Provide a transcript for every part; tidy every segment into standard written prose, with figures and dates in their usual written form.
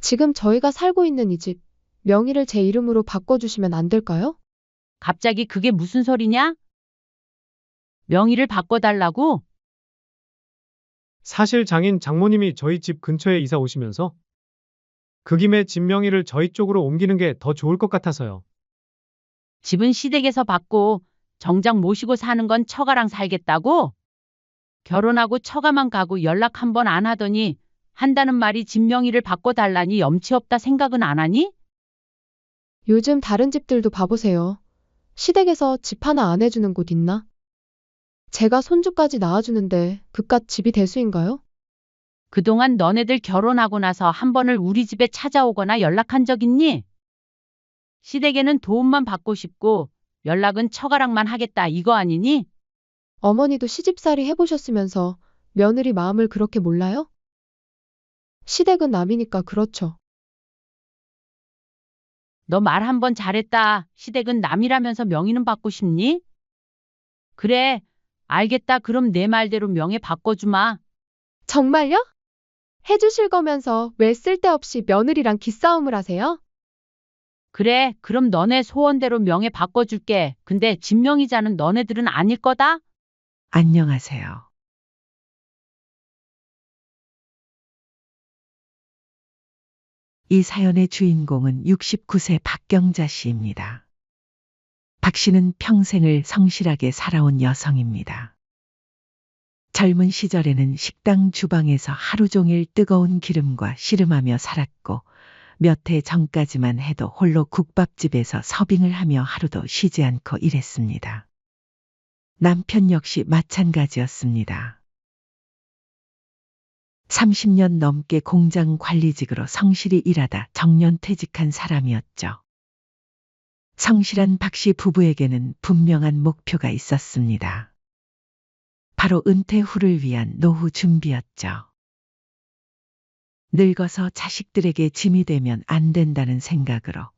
지금 저희가 살고 있는 이 집, 명의를 제 이름으로 바꿔주시면 안 될까요? 갑자기 그게 무슨 소리냐? 명의를 바꿔달라고? 사실 장인 장모님이 저희 집 근처에 이사 오시면서 그 김에 집 명의를 저희 쪽으로 옮기는 게 더 좋을 것 같아서요. 집은 시댁에서 받고 정작 모시고 사는 건 처가랑 살겠다고? 결혼하고 처가만 가고 연락 한 번 안 하더니 한다는 말이 집 명의를 바꿔달라니 염치 없다 생각은 안 하니? 요즘 다른 집들도 봐보세요. 시댁에서 집 하나 안 해주는 곳 있나? 제가 손주까지 낳아주는데 그깟 집이 대수인가요? 그동안 너네들 결혼하고 나서 한 번을 우리 집에 찾아오거나 연락한 적 있니? 시댁에는 도움만 받고 싶고 연락은 처가랑만 하겠다 이거 아니니? 어머니도 시집살이 해보셨으면서 며느리 마음을 그렇게 몰라요? 시댁은 남이니까 그렇죠. 너 말 한 번 잘했다. 시댁은 남이라면서 명의는 받고 싶니? 그래, 알겠다. 그럼 내 말대로 명예 바꿔주마. 정말요? 해주실 거면서 왜 쓸데없이 며느리랑 기싸움을 하세요? 그래, 그럼 너네 소원대로 명예 바꿔줄게. 근데 진명의자는 너네들은 아닐 거다? 안녕하세요. 이 사연의 주인공은 69세 박경자 씨입니다. 박 씨는 평생을 성실하게 살아온 여성입니다. 젊은 시절에는 식당 주방에서 하루 종일 뜨거운 기름과 씨름하며 살았고 몇 해 전까지만 해도 홀로 국밥집에서 서빙을 하며 하루도 쉬지 않고 일했습니다. 남편 역시 마찬가지였습니다. 30년 넘게 공장 관리직으로 성실히 일하다 정년퇴직한 사람이었죠. 성실한 박 씨 부부에게는 분명한 목표가 있었습니다. 바로 은퇴 후를 위한 노후 준비였죠. 늙어서 자식들에게 짐이 되면 안 된다는 생각으로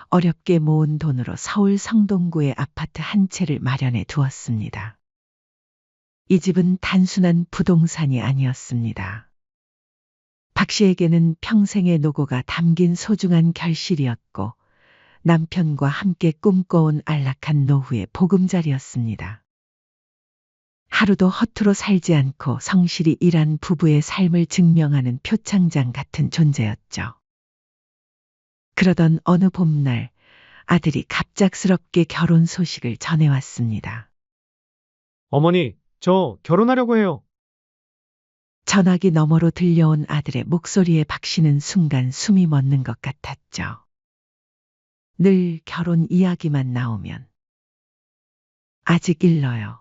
어렵게 모은 돈으로 서울 성동구에 아파트 한 채를 마련해 두었습니다. 이 집은 단순한 부동산이 아니었습니다. 박 씨에게는 평생의 노고가 담긴 소중한 결실이었고 남편과 함께 꿈꿔온 안락한 노후의 보금자리였습니다. 하루도 허투루 살지 않고 성실히 일한 부부의 삶을 증명하는 표창장 같은 존재였죠. 그러던 어느 봄날 아들이 갑작스럽게 결혼 소식을 전해왔습니다. 어머니, 저 결혼하려고 해요. 전화기 너머로 들려온 아들의 목소리에 박 씨는 순간 숨이 멎는 것 같았죠. 늘 결혼 이야기만 나오면 아직 일러요.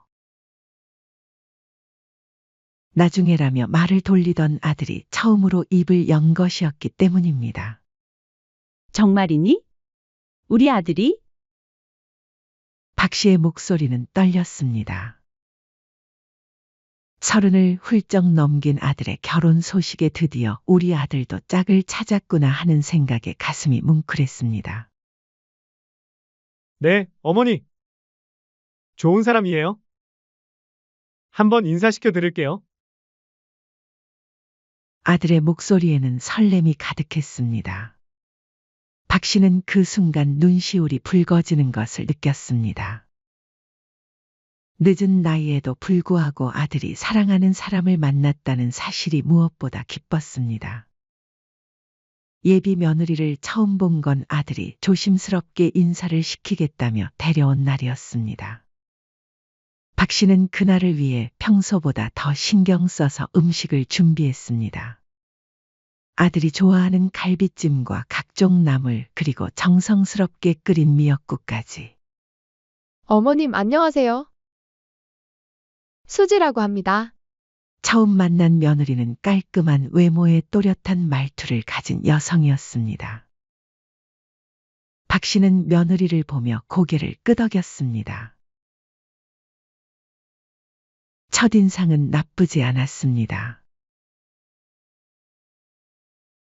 나중에라며 말을 돌리던 아들이 처음으로 입을 연 것이었기 때문입니다. 정말이니? 우리 아들이? 박 씨의 목소리는 떨렸습니다. 30을 훌쩍 넘긴 아들의 결혼 소식에 드디어 우리 아들도 짝을 찾았구나 하는 생각에 가슴이 뭉클했습니다. 네, 어머니. 좋은 사람이에요. 한번 인사시켜 드릴게요. 아들의 목소리에는 설렘이 가득했습니다. 박 씨는 그 순간 눈시울이 붉어지는 것을 느꼈습니다. 늦은 나이에도 불구하고 아들이 사랑하는 사람을 만났다는 사실이 무엇보다 기뻤습니다. 예비 며느리를 처음 본 건 아들이 조심스럽게 인사를 시키겠다며 데려온 날이었습니다. 박 씨는 그날을 위해 평소보다 더 신경 써서 음식을 준비했습니다. 아들이 좋아하는 갈비찜과 각종 나물 그리고 정성스럽게 끓인 미역국까지. 어머님 안녕하세요. 수지라고 합니다. 처음 만난 며느리는 깔끔한 외모에 또렷한 말투를 가진 여성이었습니다. 박 씨는 며느리를 보며 고개를 끄덕였습니다. 첫인상은 나쁘지 않았습니다.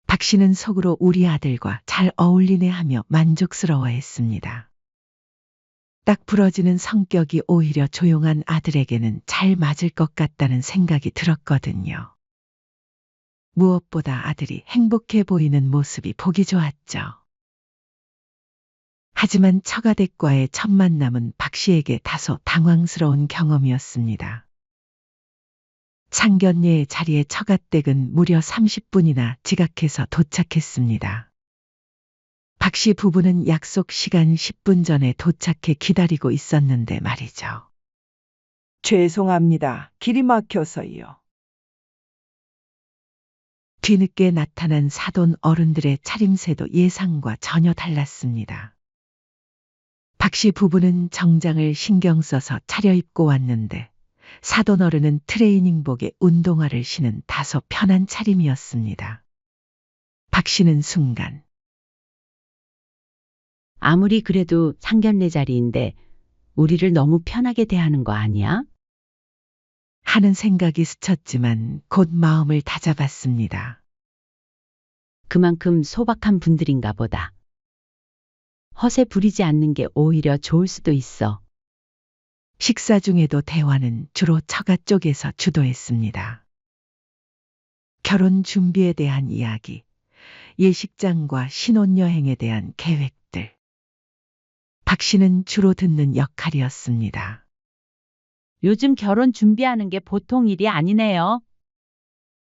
박 씨는 속으로 우리 아들과 잘 어울리네 하며 만족스러워했습니다. 딱 부러지는 성격이 오히려 조용한 아들에게는 잘 맞을 것 같다는 생각이 들었거든요. 무엇보다 아들이 행복해 보이는 모습이 보기 좋았죠. 하지만 처가댁과의 첫 만남은 박 씨에게 다소 당황스러운 경험이었습니다. 상견례의 자리에 처가댁은 무려 30분이나 지각해서 도착했습니다. 박 씨 부부는 약속 시간 10분 전에 도착해 기다리고 있었는데 말이죠. 죄송합니다. 길이 막혀서요. 뒤늦게 나타난 사돈 어른들의 차림새도 예상과 전혀 달랐습니다. 박 씨 부부는 정장을 신경 써서 차려입고 왔는데 사돈 어른은 트레이닝복에 운동화를 신은 다소 편한 차림이었습니다. 박 씨는 순간 아무리 그래도 상견례 자리인데 우리를 너무 편하게 대하는 거 아니야? 하는 생각이 스쳤지만 곧 마음을 다잡았습니다. 그만큼 소박한 분들인가 보다. 허세 부리지 않는 게 오히려 좋을 수도 있어. 식사 중에도 대화는 주로 처가 쪽에서 주도했습니다. 결혼 준비에 대한 이야기, 예식장과 신혼여행에 대한 계획들. 박 씨는 주로 듣는 역할이었습니다. 요즘 결혼 준비하는 게 보통 일이 아니네요.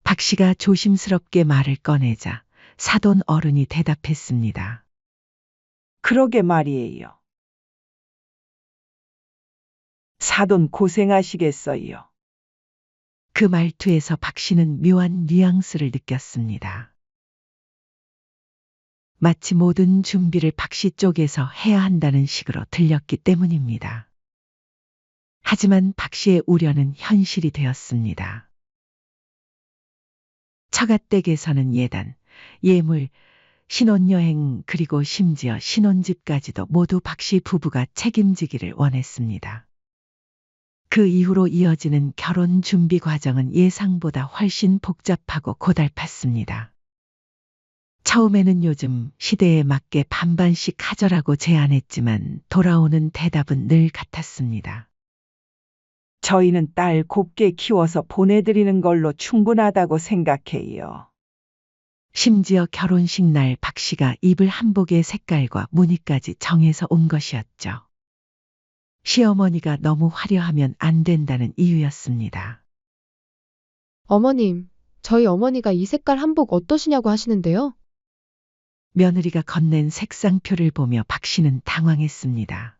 박 씨가 조심스럽게 말을 꺼내자 사돈 어른이 대답했습니다. 그러게 말이에요. 사돈 고생하시겠어요. 그 말투에서 박 씨는 묘한 뉘앙스를 느꼈습니다. 마치 모든 준비를 박 씨 쪽에서 해야 한다는 식으로 들렸기 때문입니다. 하지만 박 씨의 우려는 현실이 되었습니다. 처가댁에서는 예단, 예물, 신혼여행 그리고 심지어 신혼집까지도 모두 박 씨 부부가 책임지기를 원했습니다. 그 이후로 이어지는 결혼 준비 과정은 예상보다 훨씬 복잡하고 고달팠습니다. 처음에는 요즘 시대에 맞게 반반씩 하자라고 제안했지만 돌아오는 대답은 늘 같았습니다. 저희는 딸 곱게 키워서 보내드리는 걸로 충분하다고 생각해요. 심지어 결혼식 날 박 씨가 입을 한복의 색깔과 무늬까지 정해서 온 것이었죠. 시어머니가 너무 화려하면 안 된다는 이유였습니다. 어머님, 저희 어머니가 이 색깔 한복 어떠시냐고 하시는데요? 며느리가 건넨 색상표를 보며 박 씨는 당황했습니다.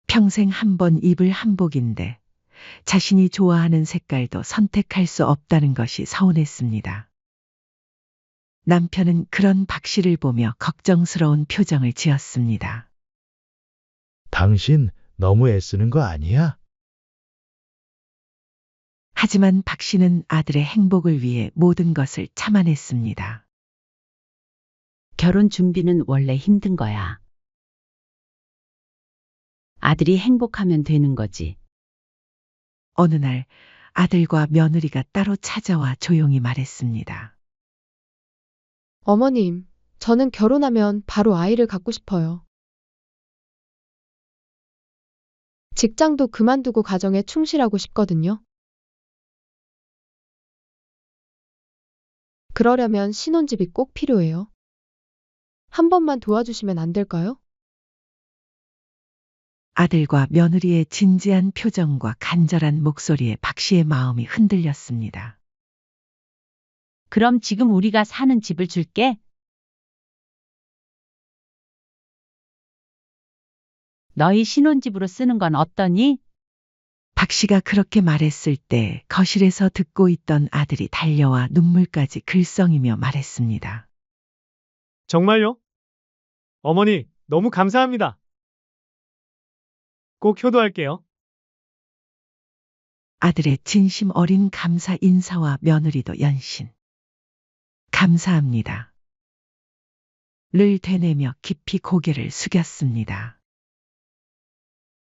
평생 한 번 입을 한복인데 자신이 좋아하는 색깔도 선택할 수 없다는 것이 서운했습니다. 남편은 그런 박 씨를 보며 걱정스러운 표정을 지었습니다. 당신 너무 애쓰는 거 아니야? 하지만 박 씨는 아들의 행복을 위해 모든 것을 참아냈습니다. 결혼 준비는 원래 힘든 거야. 아들이 행복하면 되는 거지. 어느 날 아들과 며느리가 따로 찾아와 조용히 말했습니다. 어머님, 저는 결혼하면 바로 아이를 갖고 싶어요. 직장도 그만두고 가정에 충실하고 싶거든요. 그러려면 신혼집이 꼭 필요해요. 한 번만 도와주시면 안 될까요? 아들과 며느리의 진지한 표정과 간절한 목소리에 박 씨의 마음이 흔들렸습니다. 그럼 지금 우리가 사는 집을 줄게. 너희 신혼집으로 쓰는 건 어떠니? 박 씨가 그렇게 말했을 때 거실에서 듣고 있던 아들이 달려와 눈물까지 글썽이며 말했습니다. 정말요? 어머니, 너무 감사합니다. 꼭 효도할게요. 아들의 진심 어린 감사 인사와 며느리도 연신. 감사합니다. 를 되뇌며 깊이 고개를 숙였습니다.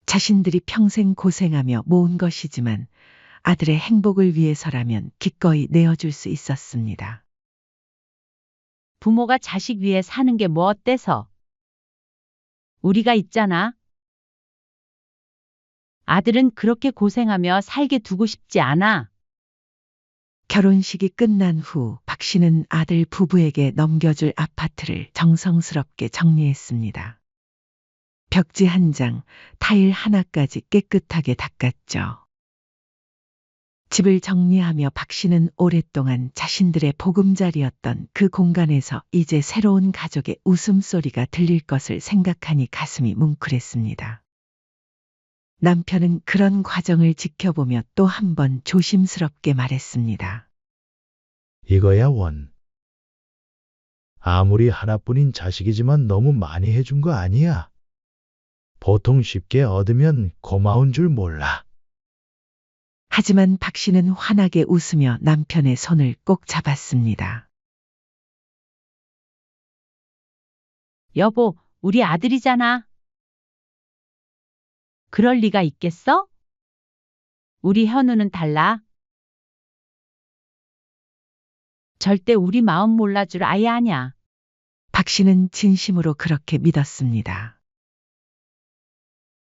자신들이 평생 고생하며 모은 것이지만 아들의 행복을 위해서라면 기꺼이 내어줄 수 있었습니다. 부모가 자식 위해 사는 게 뭐 어때서? 우리가 있잖아. 아들은 그렇게 고생하며 살게 두고 싶지 않아. 결혼식이 끝난 후 박 씨는 아들 부부에게 넘겨줄 아파트를 정성스럽게 정리했습니다. 벽지 한 장, 타일 하나까지 깨끗하게 닦았죠. 집을 정리하며 박 씨는 오랫동안 자신들의 보금자리였던 그 공간에서 이제 새로운 가족의 웃음소리가 들릴 것을 생각하니 가슴이 뭉클했습니다. 남편은 그런 과정을 지켜보며 또 한 번 조심스럽게 말했습니다. 이거야 원. 아무리 하나뿐인 자식이지만 너무 많이 해준 거 아니야. 보통 쉽게 얻으면 고마운 줄 몰라. 하지만 박 씨는 환하게 웃으며 남편의 손을 꼭 잡았습니다. 여보, 우리 아들이잖아. 그럴 리가 있겠어? 우리 현우는 달라. 절대 우리 마음 몰라줄 아이 아냐. 박 씨는 진심으로 그렇게 믿었습니다.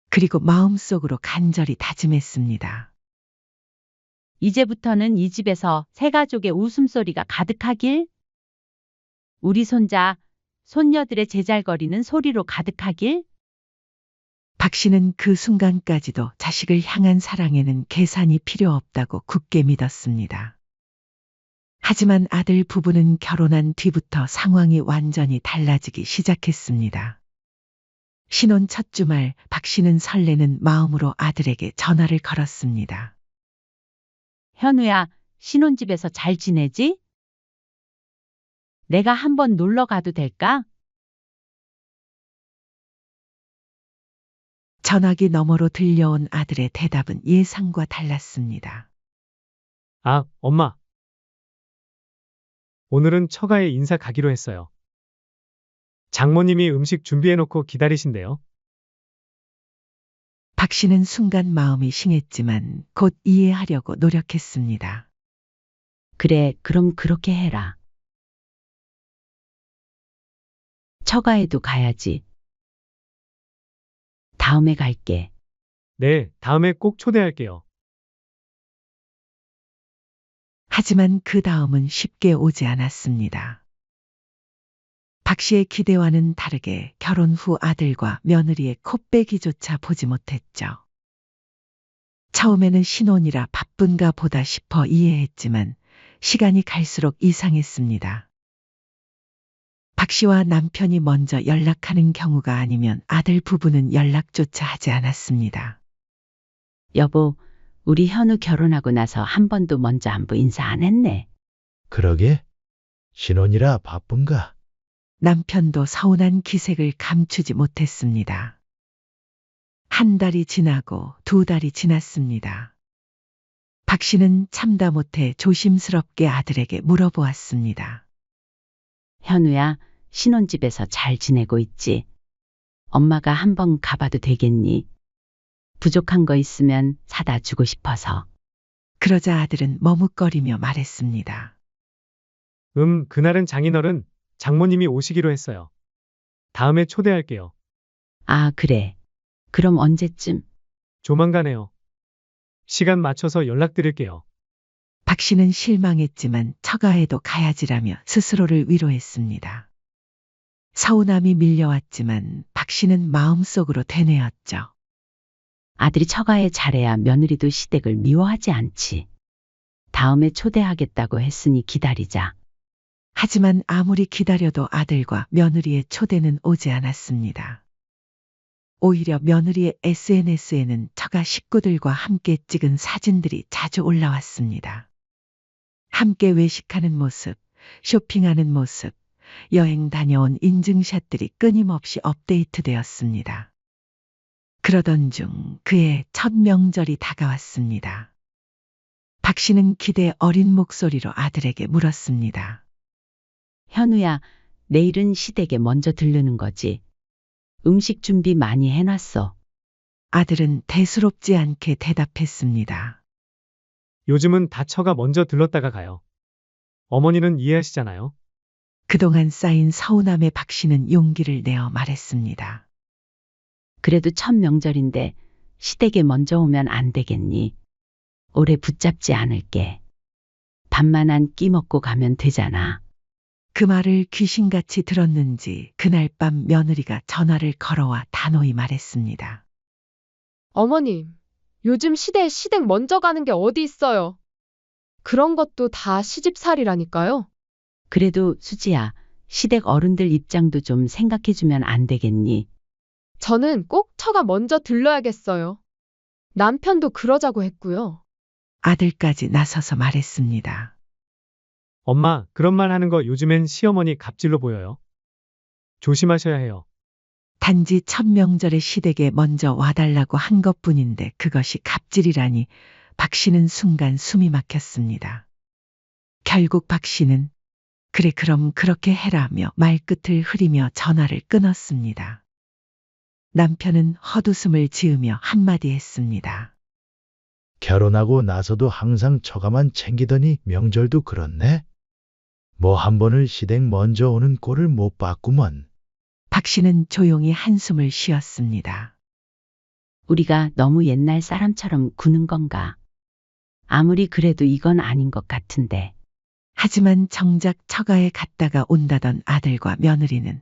그리고 마음속으로 간절히 다짐했습니다. 이제부터는 이 집에서 새 가족의 웃음소리가 가득하길. 우리 손자, 손녀들의 제잘거리는 소리로 가득하길. 박 씨는 그 순간까지도 자식을 향한 사랑에는 계산이 필요 없다고 굳게 믿었습니다. 하지만 아들 부부는 결혼한 뒤부터 상황이 완전히 달라지기 시작했습니다. 신혼 첫 주말 박 씨는 설레는 마음으로 아들에게 전화를 걸었습니다. 현우야, 신혼집에서 잘 지내지? 내가 한번 놀러 가도 될까? 전화기 너머로 들려온 아들의 대답은 예상과 달랐습니다. 아, 엄마. 오늘은 처가에 인사 가기로 했어요. 장모님이 음식 준비해놓고 기다리신대요. 박 씨는 순간 마음이 싱했지만 곧 이해하려고 노력했습니다. 그래, 그럼 그렇게 해라. 처가에도 가야지. 다음에 갈게. 네, 다음에 꼭 초대할게요. 하지만 그 다음은 쉽게 오지 않았습니다. 박 씨의 기대와는 다르게 결혼 후 아들과 며느리의 코빼기조차 보지 못했죠. 처음에는 신혼이라 바쁜가 보다 싶어 이해했지만 시간이 갈수록 이상했습니다. 박 씨와 남편이 먼저 연락하는 경우가 아니면 아들 부부는 연락조차 하지 않았습니다. 여보, 우리 현우 결혼하고 나서 한 번도 먼저 안부 인사 안 했네. 그러게? 신혼이라 바쁜가? 남편도 서운한 기색을 감추지 못했습니다. 한 달이 지나고 두 달이 지났습니다. 박 씨는 참다 못해 조심스럽게 아들에게 물어보았습니다. 현우야, 신혼집에서 잘 지내고 있지? 엄마가 한번 가봐도 되겠니? 부족한 거 있으면 사다 주고 싶어서. 그러자 아들은 머뭇거리며 말했습니다. 그날은 장인어른, 장모님이 오시기로 했어요. 다음에 초대할게요. 아, 그래. 그럼 언제쯤? 조만간에요. 시간 맞춰서 연락드릴게요. 박 씨는 실망했지만 처가에도 가야지라며 스스로를 위로했습니다. 서운함이 밀려왔지만 박 씨는 마음속으로 되뇌었죠. 아들이 처가에 잘해야 며느리도 시댁을 미워하지 않지. 다음에 초대하겠다고 했으니 기다리자. 하지만 아무리 기다려도 아들과 며느리의 초대는 오지 않았습니다. 오히려 며느리의 SNS에는 처가 식구들과 함께 찍은 사진들이 자주 올라왔습니다. 함께 외식하는 모습, 쇼핑하는 모습, 여행 다녀온 인증샷들이 끊임없이 업데이트되었습니다. 그러던 중 그의 첫 명절이 다가왔습니다. 박 씨는 기대 어린 목소리로 아들에게 물었습니다. 현우야, 내일은 시댁에 먼저 들르는 거지. 음식 준비 많이 해놨어. 아들은 대수롭지 않게 대답했습니다. 요즘은 다 처가 먼저 들렀다가 가요. 어머니는 이해하시잖아요. 그동안 쌓인 서운함에 박 씨는 용기를 내어 말했습니다. 그래도 첫 명절인데 시댁에 먼저 오면 안 되겠니? 오래 붙잡지 않을게. 밥만 한 끼 먹고 가면 되잖아. 그 말을 귀신같이 들었는지 그날 밤 며느리가 전화를 걸어와 단호히 말했습니다. 어머님, 요즘 시대에 시댁 먼저 가는 게 어디 있어요? 그런 것도 다 시집살이라니까요. 그래도 수지야, 시댁 어른들 입장도 좀 생각해주면 안 되겠니? 저는 꼭 처가 먼저 들러야겠어요. 남편도 그러자고 했고요. 아들까지 나서서 말했습니다. 엄마, 그런 말 하는 거 요즘엔 시어머니 갑질로 보여요. 조심하셔야 해요. 단지 첫 명절에 시댁에 먼저 와달라고 한 것뿐인데 그것이 갑질이라니 박 씨는 순간 숨이 막혔습니다. 결국 박 씨는 그래 그럼 그렇게 해라며 말끝을 흐리며 전화를 끊었습니다. 남편은 헛웃음을 지으며 한마디 했습니다. 결혼하고 나서도 항상 처가만 챙기더니 명절도 그렇네. 뭐 한 번을 시댁 먼저 오는 꼴을 못 봤구먼. 박 씨는 조용히 한숨을 쉬었습니다. 우리가 너무 옛날 사람처럼 구는 건가? 아무리 그래도 이건 아닌 것 같은데. 하지만 정작 처가에 갔다가 온다던 아들과 며느리는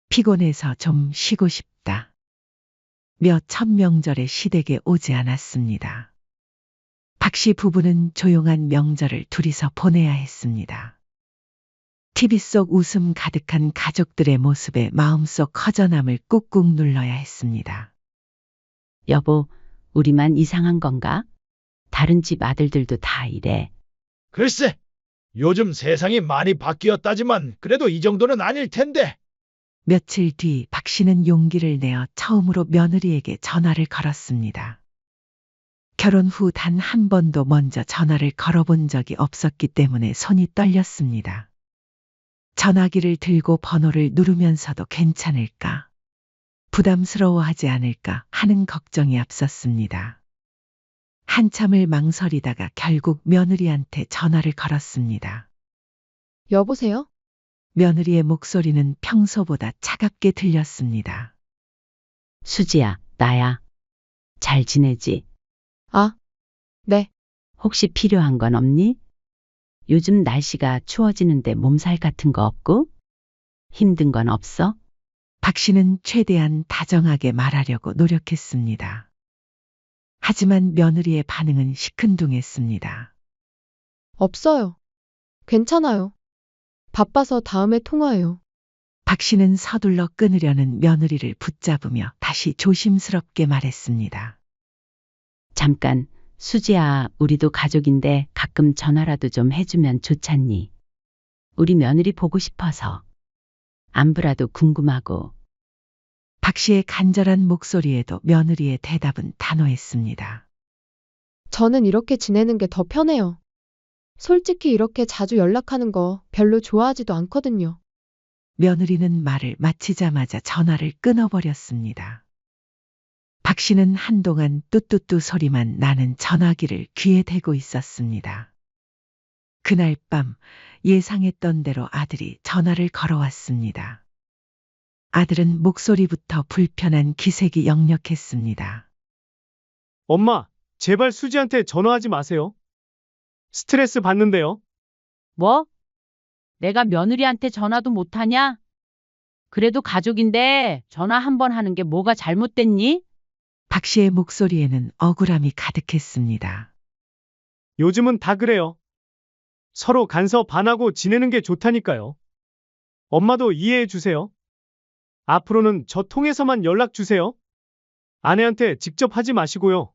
피곤해서 좀 쉬고 싶다. 몇 첫 명절에 시댁에 오지 않았습니다. 박 씨 부부는 조용한 명절을 둘이서 보내야 했습니다. TV 속 웃음 가득한 가족들의 모습에 마음속 허전함을 꾹꾹 눌러야 했습니다. 여보, 우리만 이상한 건가? 다른 집 아들들도 다 이래. 글쎄, 요즘 세상이 많이 바뀌었다지만 그래도 이 정도는 아닐 텐데. 며칠 뒤 박 씨는 용기를 내어 처음으로 며느리에게 전화를 걸었습니다. 결혼 후 단 한 번도 먼저 전화를 걸어본 적이 없었기 때문에 손이 떨렸습니다. 전화기를 들고 번호를 누르면서도 괜찮을까? 부담스러워하지 않을까 하는 걱정이 앞섰습니다. 한참을 망설이다가 결국 며느리한테 전화를 걸었습니다. 여보세요? 며느리의 목소리는 평소보다 차갑게 들렸습니다. 수지야, 나야. 잘 지내지? 아, 네. 혹시 필요한 건 없니? 요즘 날씨가 추워지는데 몸살 같은 거 없고? 힘든 건 없어? 박 씨는 최대한 다정하게 말하려고 노력했습니다. 하지만 며느리의 반응은 시큰둥했습니다. 없어요. 괜찮아요. 바빠서 다음에 통화해요. 박 씨는 서둘러 끊으려는 며느리를 붙잡으며 다시 조심스럽게 말했습니다. 잠깐, 수지야, 우리도 가족인데 가끔 전화라도 좀 해주면 좋잖니. 우리 며느리 보고 싶어서. 안부라도 궁금하고. 박 씨의 간절한 목소리에도 며느리의 대답은 단호했습니다. 저는 이렇게 지내는 게 더 편해요. 솔직히 이렇게 자주 연락하는 거 별로 좋아하지도 않거든요. 며느리는 말을 마치자마자 전화를 끊어버렸습니다. 박 씨는 한동안 뚜뚜뚜 소리만 나는 전화기를 귀에 대고 있었습니다. 그날 밤 예상했던 대로 아들이 전화를 걸어왔습니다. 아들은 목소리부터 불편한 기색이 역력했습니다. 엄마, 제발 수지한테 전화하지 마세요. 스트레스 받는데요. 뭐? 내가 며느리한테 전화도 못하냐? 그래도 가족인데 전화 한 번 하는 게 뭐가 잘못됐니? 박 씨의 목소리에는 억울함이 가득했습니다. 요즘은 다 그래요. 서로 간섭 안 하고 지내는 게 좋다니까요. 엄마도 이해해 주세요. 앞으로는 저 통해서만 연락 주세요. 아내한테 직접 하지 마시고요.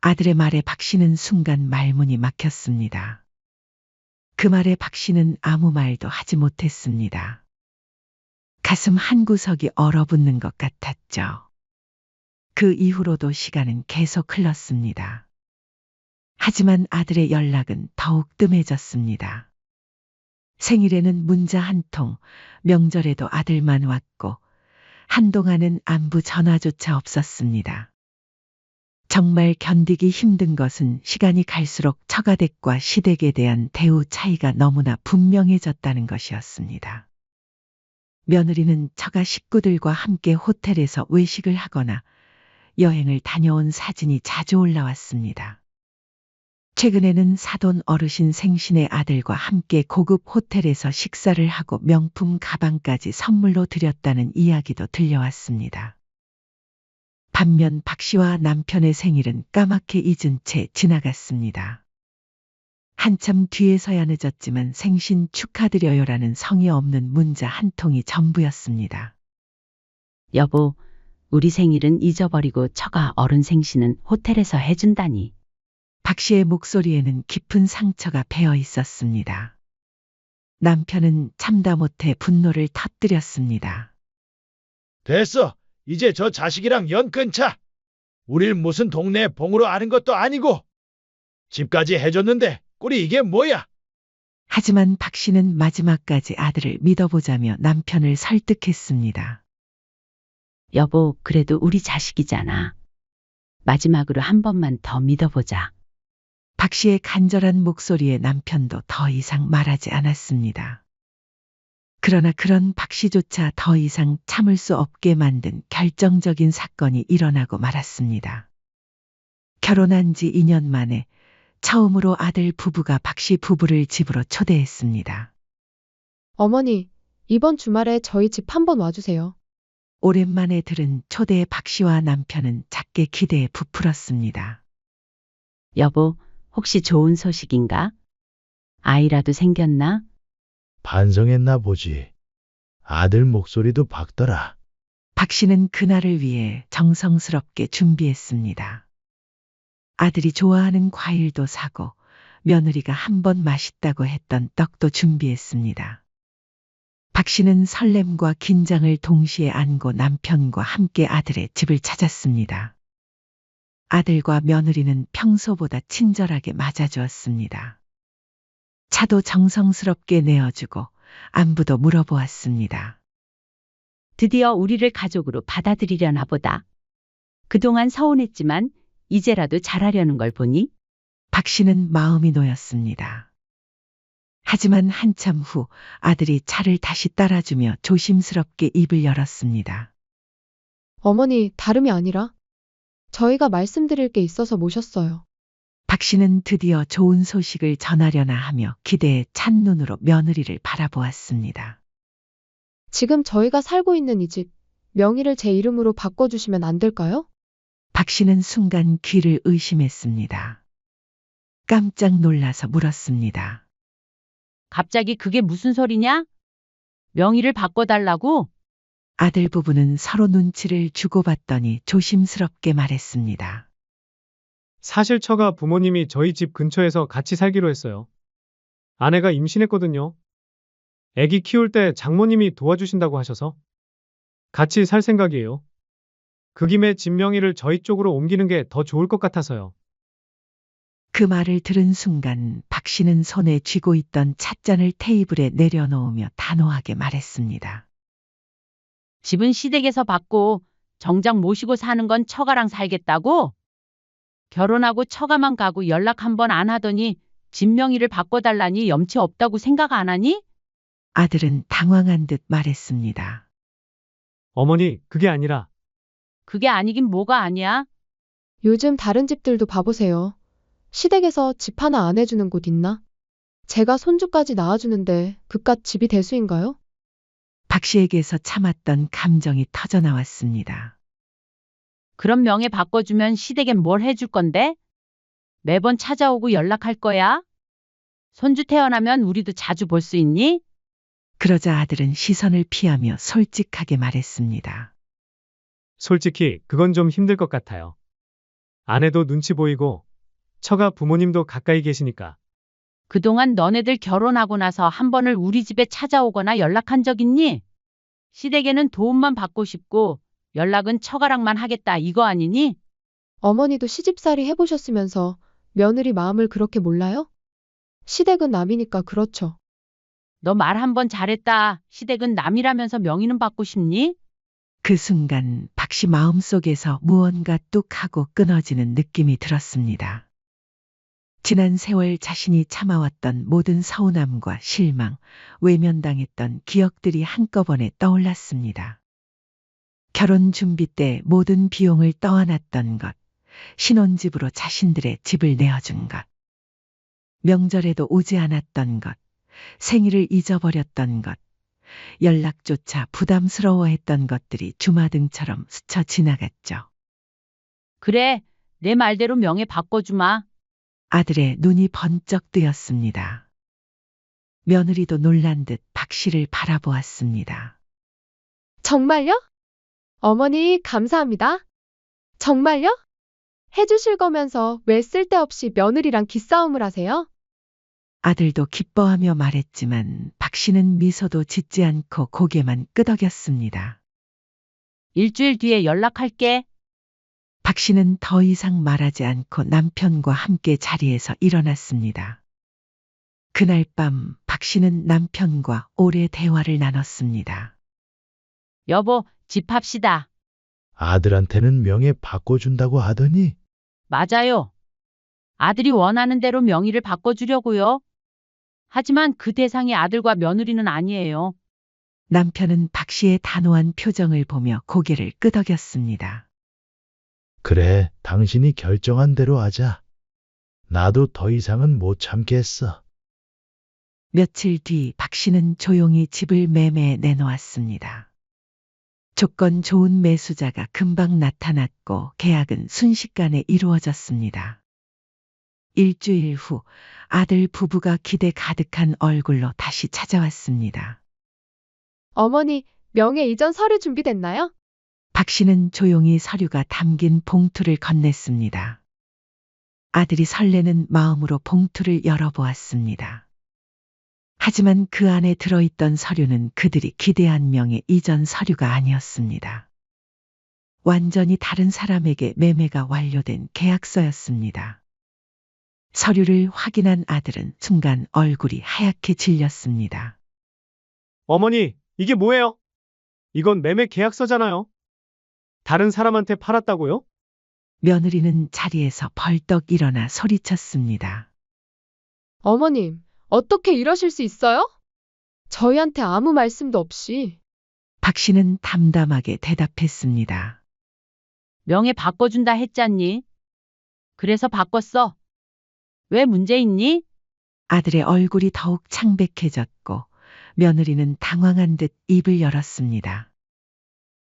아들의 말에 박 씨는 순간 말문이 막혔습니다. 그 말에 박 씨는 아무 말도 하지 못했습니다. 가슴 한 구석이 얼어붙는 것 같았죠. 그 이후로도 시간은 계속 흘렀습니다. 하지만 아들의 연락은 더욱 뜸해졌습니다. 생일에는 문자 한 통, 명절에도 아들만 왔고, 한동안은 안부 전화조차 없었습니다. 정말 견디기 힘든 것은 시간이 갈수록 처가댁과 시댁에 대한 대우 차이가 너무나 분명해졌다는 것이었습니다. 며느리는 처가 식구들과 함께 호텔에서 외식을 하거나 여행을 다녀온 사진이 자주 올라왔습니다. 최근에는 사돈 어르신 생신의 아들과 함께 고급 호텔에서 식사를 하고 명품 가방까지 선물로 드렸다는 이야기도 들려왔습니다. 반면 박 씨와 남편의 생일은 까맣게 잊은 채 지나갔습니다. 한참 뒤에서야 늦었지만 생신 축하드려요라는 성의 없는 문자 한 통이 전부였습니다. 여보, 우리 생일은 잊어버리고 처가 어른 생신은 호텔에서 해준다니. 박 씨의 목소리에는 깊은 상처가 배어 있었습니다. 남편은 참다 못해 분노를 터뜨렸습니다. 됐어. 이제 저 자식이랑 연 끊자. 우릴 무슨 동네 봉으로 아는 것도 아니고. 집까지 해줬는데 꼴이 이게 뭐야? 하지만 박 씨는 마지막까지 아들을 믿어보자며 남편을 설득했습니다. 여보, 그래도 우리 자식이잖아. 마지막으로 한 번만 더 믿어보자. 박 씨의 간절한 목소리에 남편도 더 이상 말하지 않았습니다. 그러나 그런 박 씨조차 더 이상 참을 수 없게 만든 결정적인 사건이 일어나고 말았습니다. 결혼한 지 2년 만에 처음으로 아들 부부가 박 씨 부부를 집으로 초대했습니다. 어머니, 이번 주말에 저희 집 한번 와주세요. 오랜만에 들은 초대의 박 씨와 남편은 작게 기대에 부풀었습니다. 여보, 혹시 좋은 소식인가? 아이라도 생겼나? 반성했나 보지. 아들 목소리도 밝더라. 박 씨는 그날을 위해 정성스럽게 준비했습니다. 아들이 좋아하는 과일도 사고 며느리가 한 번 맛있다고 했던 떡도 준비했습니다. 박 씨는 설렘과 긴장을 동시에 안고 남편과 함께 아들의 집을 찾았습니다. 아들과 며느리는 평소보다 친절하게 맞아주었습니다. 차도 정성스럽게 내어주고 안부도 물어보았습니다. 드디어 우리를 가족으로 받아들이려나 보다. 그동안 서운했지만 이제라도 잘하려는 걸 보니 박 씨는 마음이 놓였습니다. 하지만 한참 후 아들이 차를 다시 따라주며 조심스럽게 입을 열었습니다. 어머니, 다름이 아니라 저희가 말씀드릴 게 있어서 모셨어요. 박 씨는 드디어 좋은 소식을 전하려나 하며 기대에 찬 눈으로 며느리를 바라보았습니다. 지금 저희가 살고 있는 이 집, 명의를 제 이름으로 바꿔주시면 안 될까요? 박 씨는 순간 귀를 의심했습니다. 깜짝 놀라서 물었습니다. 갑자기 그게 무슨 소리냐? 명의를 바꿔달라고? 아들 부부는 서로 눈치를 주고받더니 조심스럽게 말했습니다. 사실 처가 부모님이 저희 집 근처에서 같이 살기로 했어요. 아내가 임신했거든요. 아기 키울 때 장모님이 도와주신다고 하셔서 같이 살 생각이에요. 그 김에 집 명의를 저희 쪽으로 옮기는 게 더 좋을 것 같아서요. 그 말을 들은 순간 박 씨는 손에 쥐고 있던 찻잔을 테이블에 내려놓으며 단호하게 말했습니다. 집은 시댁에서 받고 정작 모시고 사는 건 처가랑 살겠다고? 결혼하고 처가만 가고 연락 한 번 안 하더니 집 명의를 바꿔달라니 염치 없다고 생각 안 하니? 아들은 당황한 듯 말했습니다. 어머니, 그게 아니라 그게 아니긴 뭐가 아니야? 요즘 다른 집들도 봐보세요. 시댁에서 집 하나 안 해주는 곳 있나? 제가 손주까지 낳아주는데 그깟 집이 대수인가요? 박 씨에게서 참았던 감정이 터져나왔습니다. 그런 명예 바꿔주면 시댁엔 뭘 해줄 건데? 매번 찾아오고 연락할 거야? 손주 태어나면 우리도 자주 볼 수 있니? 그러자 아들은 시선을 피하며 솔직하게 말했습니다. 솔직히 그건 좀 힘들 것 같아요. 아내도 눈치 보이고 처가 부모님도 가까이 계시니까. 그동안 너네들 결혼하고 나서 한 번을 우리 집에 찾아오거나 연락한 적 있니? 시댁에는 도움만 받고 싶고 연락은 처가랑만 하겠다 이거 아니니? 어머니도 시집살이 해보셨으면서 며느리 마음을 그렇게 몰라요? 시댁은 남이니까 그렇죠. 너 말 한 번 잘했다. 시댁은 남이라면서 명의는 받고 싶니? 그 순간 박 씨 마음속에서 무언가 뚝 하고 끊어지는 느낌이 들었습니다. 지난 세월 자신이 참아왔던 모든 서운함과 실망, 외면당했던 기억들이 한꺼번에 떠올랐습니다. 결혼 준비 때 모든 비용을 떠안았던 것, 신혼집으로 자신들의 집을 내어준 것, 명절에도 오지 않았던 것, 생일을 잊어버렸던 것, 연락조차 부담스러워했던 것들이 주마등처럼 스쳐 지나갔죠. 그래, 내 말대로 명예 바꿔주마. 아들의 눈이 번쩍 뜨였습니다. 며느리도 놀란 듯 박 씨를 바라보았습니다. 정말요? 어머니, 감사합니다. 정말요? 해주실 거면서 왜 쓸데없이 며느리랑 기싸움을 하세요? 아들도 기뻐하며 말했지만 박 씨는 미소도 짓지 않고 고개만 끄덕였습니다. 일주일 뒤에 연락할게. 박 씨는 더 이상 말하지 않고 남편과 함께 자리에서 일어났습니다. 그날 밤 박 씨는 남편과 오래 대화를 나눴습니다. 여보, 집합시다. 아들한테는 명예 바꿔준다고 하더니 맞아요. 아들이 원하는 대로 명의를 바꿔주려고요. 하지만 그 대상이 아들과 며느리는 아니에요. 남편은 박 씨의 단호한 표정을 보며 고개를 끄덕였습니다. 그래, 당신이 결정한 대로 하자. 나도 더 이상은 못 참겠어. 며칠 뒤 박 씨는 조용히 집을 매매에 내놓았습니다. 조건 좋은 매수자가 금방 나타났고 계약은 순식간에 이루어졌습니다. 일주일 후 아들 부부가 기대 가득한 얼굴로 다시 찾아왔습니다. 어머니, 명예 이전 서류 준비됐나요? 박 씨는 조용히 서류가 담긴 봉투를 건넸습니다. 아들이 설레는 마음으로 봉투를 열어보았습니다. 하지만 그 안에 들어있던 서류는 그들이 기대한 명예 이전 서류가 아니었습니다. 완전히 다른 사람에게 매매가 완료된 계약서였습니다. 서류를 확인한 아들은 순간 얼굴이 하얗게 질렸습니다. 어머니, 이게 뭐예요? 이건 매매 계약서잖아요. 다른 사람한테 팔았다고요? 며느리는 자리에서 벌떡 일어나 소리쳤습니다. 어머님, 어떻게 이러실 수 있어요? 저희한테 아무 말씀도 없이. 박 씨는 담담하게 대답했습니다. 명예 바꿔준다 했잖니. 그래서 바꿨어. 왜 문제 있니? 아들의 얼굴이 더욱 창백해졌고 며느리는 당황한 듯 입을 열었습니다.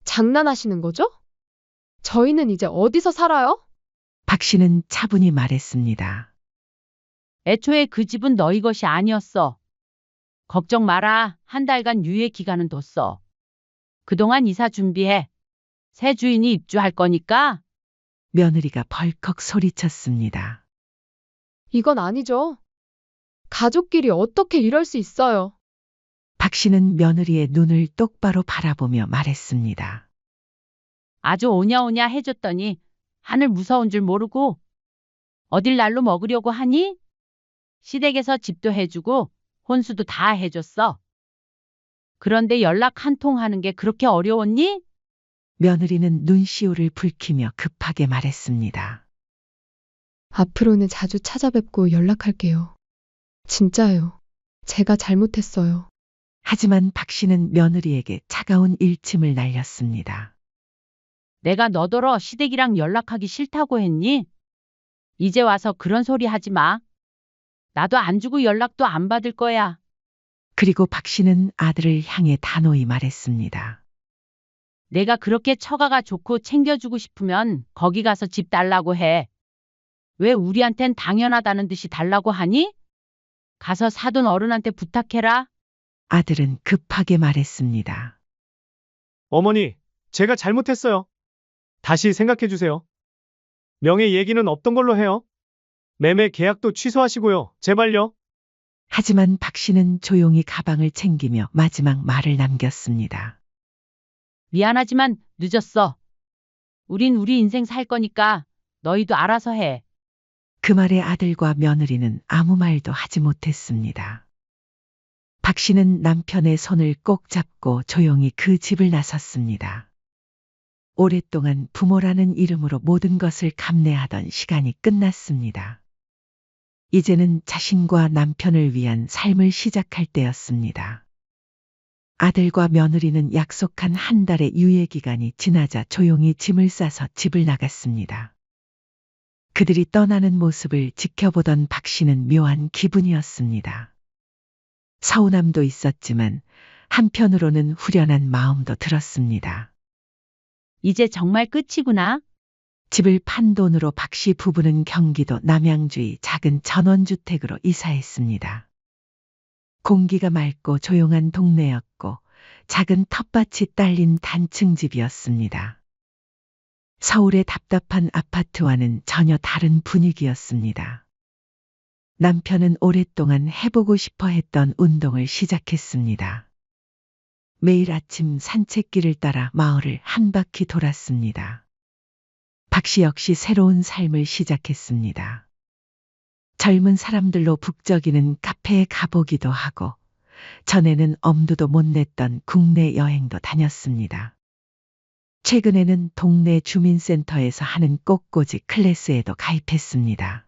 장난하시는 거죠? 저희는 이제 어디서 살아요? 박 씨는 차분히 말했습니다. 애초에 그 집은 너희 것이 아니었어. 걱정 마라. 한 달간 유예 기간은 뒀어. 그동안 이사 준비해. 새 주인이 입주할 거니까. 며느리가 벌컥 소리쳤습니다. 이건 아니죠. 가족끼리 어떻게 이럴 수 있어요? 박 씨는 며느리의 눈을 똑바로 바라보며 말했습니다. 아주 오냐오냐 해줬더니 하늘 무서운 줄 모르고 어딜 날로 먹으려고 하니? 시댁에서 집도 해주고 혼수도 다 해줬어. 그런데 연락 한 통 하는 게 그렇게 어려웠니? 며느리는 눈시울을 붉히며 급하게 말했습니다. 앞으로는 자주 찾아뵙고 연락할게요. 진짜요. 제가 잘못했어요. 하지만 박 씨는 며느리에게 차가운 일침을 날렸습니다. 내가 너더러 시댁이랑 연락하기 싫다고 했니? 이제 와서 그런 소리 하지 마. 나도 안 주고 연락도 안 받을 거야. 그리고 박 씨는 아들을 향해 단호히 말했습니다. 내가 그렇게 처가가 좋고 챙겨주고 싶으면 거기 가서 집 달라고 해. 왜 우리한텐 당연하다는 듯이 달라고 하니? 가서 사돈 어른한테 부탁해라. 아들은 급하게 말했습니다. 어머니, 제가 잘못했어요. 다시 생각해 주세요. 명예 얘기는 없던 걸로 해요. 매매 계약도 취소하시고요. 제발요. 하지만 박 씨는 조용히 가방을 챙기며 마지막 말을 남겼습니다. 미안하지만 늦었어. 우린 우리 인생 살 거니까 너희도 알아서 해. 그 말에 아들과 며느리는 아무 말도 하지 못했습니다. 박 씨는 남편의 손을 꼭 잡고 조용히 그 집을 나섰습니다. 오랫동안 부모라는 이름으로 모든 것을 감내하던 시간이 끝났습니다. 이제는 자신과 남편을 위한 삶을 시작할 때였습니다. 아들과 며느리는 약속한 한 달의 유예 기간이 지나자 조용히 짐을 싸서 집을 나갔습니다. 그들이 떠나는 모습을 지켜보던 박 씨는 묘한 기분이었습니다. 서운함도 있었지만 한편으로는 후련한 마음도 들었습니다. 이제 정말 끝이구나. 집을 판 돈으로 박 씨 부부는 경기도 남양주의 작은 전원주택으로 이사했습니다. 공기가 맑고 조용한 동네였고 작은 텃밭이 딸린 단층 집이었습니다. 서울의 답답한 아파트와는 전혀 다른 분위기였습니다. 남편은 오랫동안 해보고 싶어 했던 운동을 시작했습니다. 매일 아침 산책길을 따라 마을을 한 바퀴 돌았습니다. 박 씨 역시 새로운 삶을 시작했습니다. 젊은 사람들로 북적이는 카페에 가보기도 하고 전에는 엄두도 못 냈던 국내 여행도 다녔습니다. 최근에는 동네 주민센터에서 하는 꽃꽂이 클래스에도 가입했습니다.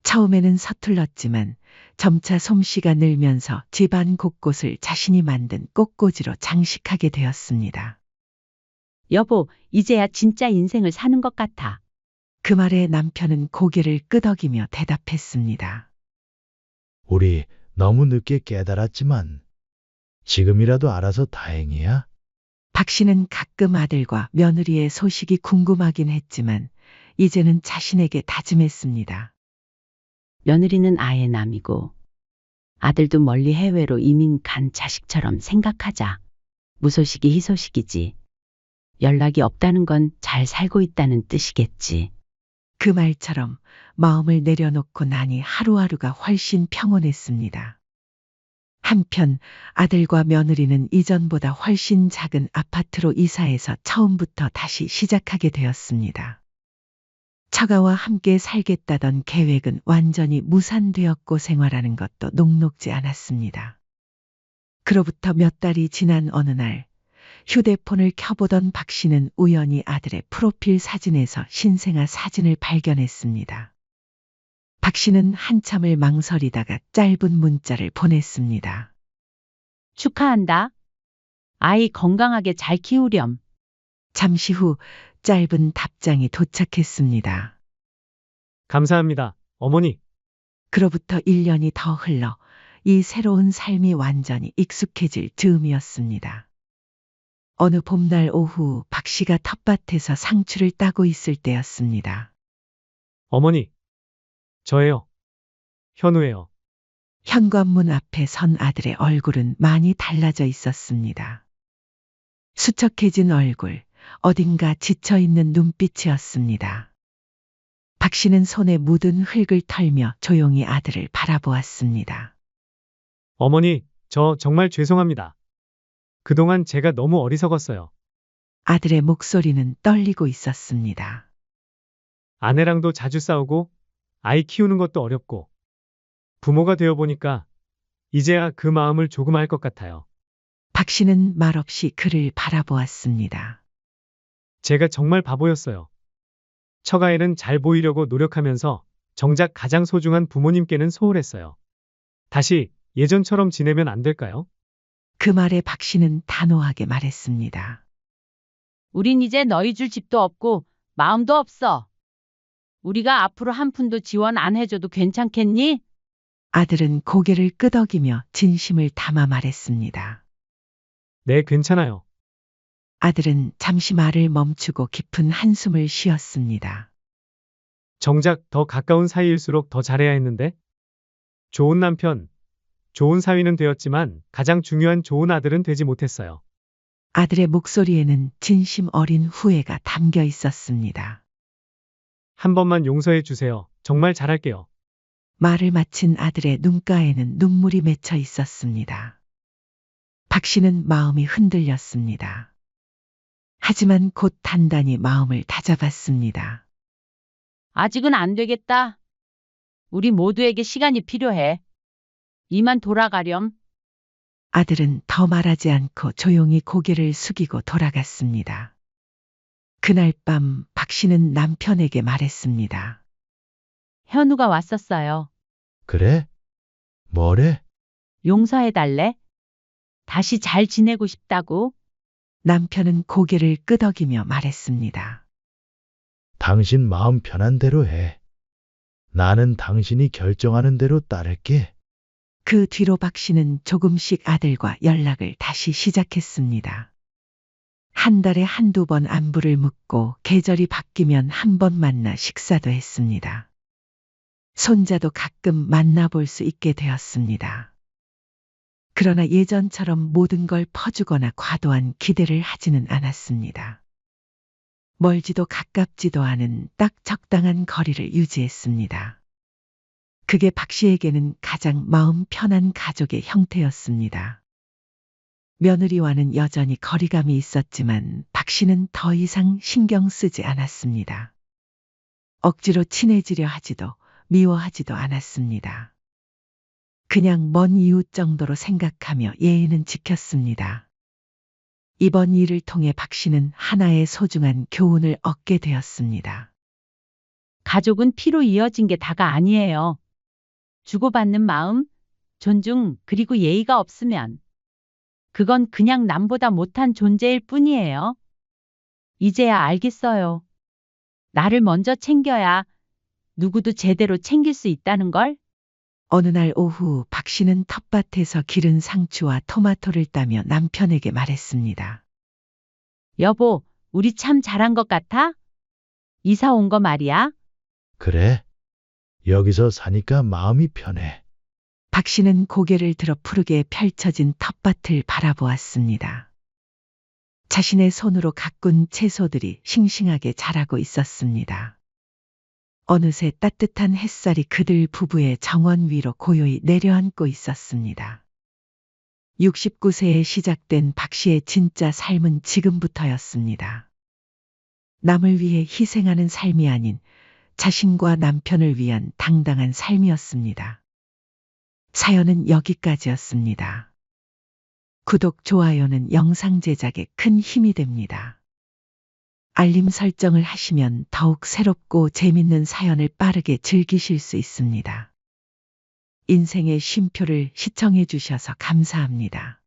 처음에는 서툴렀지만 점차 솜씨가 늘면서 집안 곳곳을 자신이 만든 꽃꽂이로 장식하게 되었습니다. 여보, 이제야 진짜 인생을 사는 것 같아. 그 말에 남편은 고개를 끄덕이며 대답했습니다. 우리 너무 늦게 깨달았지만 지금이라도 알아서 다행이야. 박 씨는 가끔 아들과 며느리의 소식이 궁금하긴 했지만 이제는 자신에게 다짐했습니다. 며느리는 아예 남이고 아들도 멀리 해외로 이민 간 자식처럼 생각하자. 무소식이 희소식이지. 연락이 없다는 건 잘 살고 있다는 뜻이겠지. 그 말처럼 마음을 내려놓고 나니 하루하루가 훨씬 평온했습니다. 한편 아들과 며느리는 이전보다 훨씬 작은 아파트로 이사해서 처음부터 다시 시작하게 되었습니다. 처가와 함께 살겠다던 계획은 완전히 무산되었고 생활하는 것도 녹록지 않았습니다. 그로부터 몇 달이 지난 어느 날 휴대폰을 켜보던 박 씨는 우연히 아들의 프로필 사진에서 신생아 사진을 발견했습니다. 박 씨는 한참을 망설이다가 짧은 문자를 보냈습니다. 축하한다. 아이 건강하게 잘 키우렴. 잠시 후 짧은 답장이 도착했습니다. 감사합니다, 어머니. 그로부터 1년이 더 흘러 이 새로운 삶이 완전히 익숙해질 즈음이었습니다. 어느 봄날 오후 박 씨가 텃밭에서 상추를 따고 있을 때였습니다. 어머니. 저예요. 현우예요. 현관문 앞에 선 아들의 얼굴은 많이 달라져 있었습니다. 수척해진 얼굴, 어딘가 지쳐있는 눈빛이었습니다. 박 씨는 손에 묻은 흙을 털며 조용히 아들을 바라보았습니다. 어머니, 저 정말 죄송합니다. 그동안 제가 너무 어리석었어요. 아들의 목소리는 떨리고 있었습니다. 아내랑도 자주 싸우고 아이 키우는 것도 어렵고 부모가 되어 보니까 이제야 그 마음을 조금 알 것 같아요. 박 씨는 말없이 그를 바라보았습니다. 제가 정말 바보였어요. 처가에는 잘 보이려고 노력하면서 정작 가장 소중한 부모님께는 소홀했어요. 다시 예전처럼 지내면 안 될까요? 그 말에 박 씨는 단호하게 말했습니다. 우린 이제 너희 줄 집도 없고 마음도 없어. 우리가 앞으로 한 푼도 지원 안 해줘도 괜찮겠니? 아들은 고개를 끄덕이며 진심을 담아 말했습니다. 네, 괜찮아요. 아들은 잠시 말을 멈추고 깊은 한숨을 쉬었습니다. 정작 더 가까운 사이일수록 더 잘해야 했는데? 좋은 남편, 좋은 사위는 되었지만 가장 중요한 좋은 아들은 되지 못했어요. 아들의 목소리에는 진심 어린 후회가 담겨 있었습니다. 한 번만 용서해 주세요. 정말 잘할게요. 말을 마친 아들의 눈가에는 눈물이 맺혀 있었습니다. 박 씨는 마음이 흔들렸습니다. 하지만 곧 단단히 마음을 다잡았습니다. 아직은 안 되겠다. 우리 모두에게 시간이 필요해. 이만 돌아가렴. 아들은 더 말하지 않고 조용히 고개를 숙이고 돌아갔습니다. 그날 밤 박 씨는 남편에게 말했습니다. 현우가 왔었어요. 그래? 뭐래? 용서해달래? 다시 잘 지내고 싶다고? 남편은 고개를 끄덕이며 말했습니다. 당신 마음 편한 대로 해. 나는 당신이 결정하는 대로 따를게. 그 뒤로 박 씨는 조금씩 아들과 연락을 다시 시작했습니다. 한 달에 한두 번 안부를 묻고 계절이 바뀌면 한 번 만나 식사도 했습니다. 손자도 가끔 만나볼 수 있게 되었습니다. 그러나 예전처럼 모든 걸 퍼주거나 과도한 기대를 하지는 않았습니다. 멀지도 가깝지도 않은 딱 적당한 거리를 유지했습니다. 그게 박 씨에게는 가장 마음 편한 가족의 형태였습니다. 며느리와는 여전히 거리감이 있었지만 박 씨는 더 이상 신경 쓰지 않았습니다. 억지로 친해지려 하지도 미워하지도 않았습니다. 그냥 먼 이웃 정도로 생각하며 예의는 지켰습니다. 이번 일을 통해 박 씨는 하나의 소중한 교훈을 얻게 되었습니다. 가족은 피로 이어진 게 다가 아니에요. 주고받는 마음, 존중, 그리고 예의가 없으면 그건 그냥 남보다 못한 존재일 뿐이에요. 이제야 알겠어요. 나를 먼저 챙겨야 누구도 제대로 챙길 수 있다는 걸? 어느 날 오후 박 씨는 텃밭에서 기른 상추와 토마토를 따며 남편에게 말했습니다. 여보, 우리 참 잘한 것 같아? 이사 온 거 말이야. 그래? 여기서 사니까 마음이 편해. 박 씨는 고개를 들어 푸르게 펼쳐진 텃밭을 바라보았습니다. 자신의 손으로 가꾼 채소들이 싱싱하게 자라고 있었습니다. 어느새 따뜻한 햇살이 그들 부부의 정원 위로 고요히 내려앉고 있었습니다. 69세에 시작된 박 씨의 진짜 삶은 지금부터였습니다. 남을 위해 희생하는 삶이 아닌 자신과 남편을 위한 당당한 삶이었습니다. 사연은 여기까지였습니다. 구독, 좋아요는 영상 제작에 큰 힘이 됩니다. 알림 설정을 하시면 더욱 새롭고 재밌는 사연을 빠르게 즐기실 수 있습니다. 인생의 쉼표를 시청해 주셔서 감사합니다.